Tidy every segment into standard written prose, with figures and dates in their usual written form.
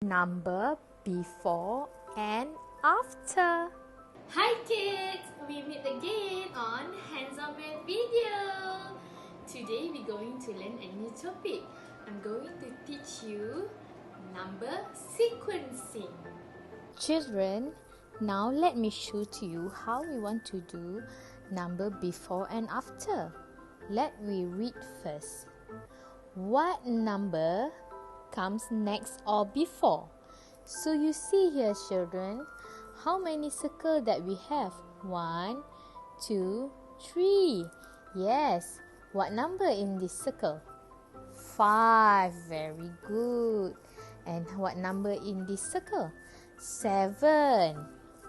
number before and after. Hi kids! We meet again on Hands-on Math video. Today we're going to learn a new topic. I'm going to teach you number sequencing. Children, now let me show to you how we want to do number before and after. Let me read first. What number comes next or before? So you see here, children, how many circles that we have? 1, 2, 3. Yes. What number in this circle? 5. Very good. And what number in this circle? 7.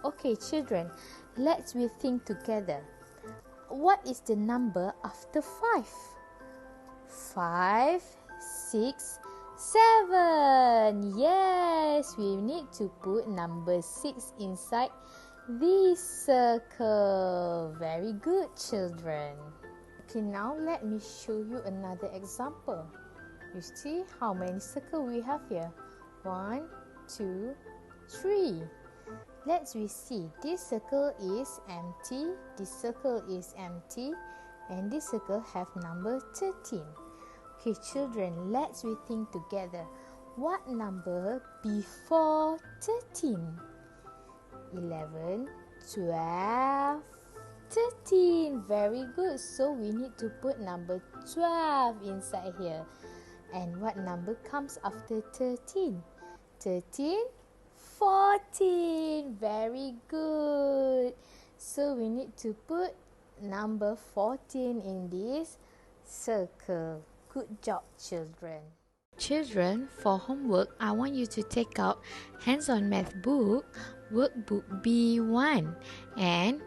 Okay, children, let's we think together. What is the number after 5? 5, 6, 7. Yes, we need to put number 6 inside this circle. Very good, children. Okay, now let me show you another example. You see how many circles we have here? 1, 2, 3. Let's we see. This circle is empty, this circle is empty, and this circle have number 13. Okay, children, let's we think together. What number before 13? 11, 12, 13. Very good. So we need to put number 12 inside here. And what number comes after 13? 13, 14. Very good. So we need to put number 14 in this circle. Good job, children. Children, for homework, I want you to take out Hands-on Math book, workbook B1, and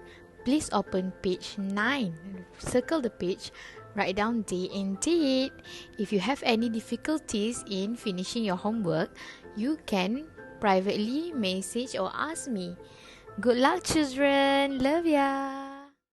please open page 9. Circle the page, write down day and date. If you have any difficulties in finishing your homework, you can privately message or ask me. Good luck, children. Love ya.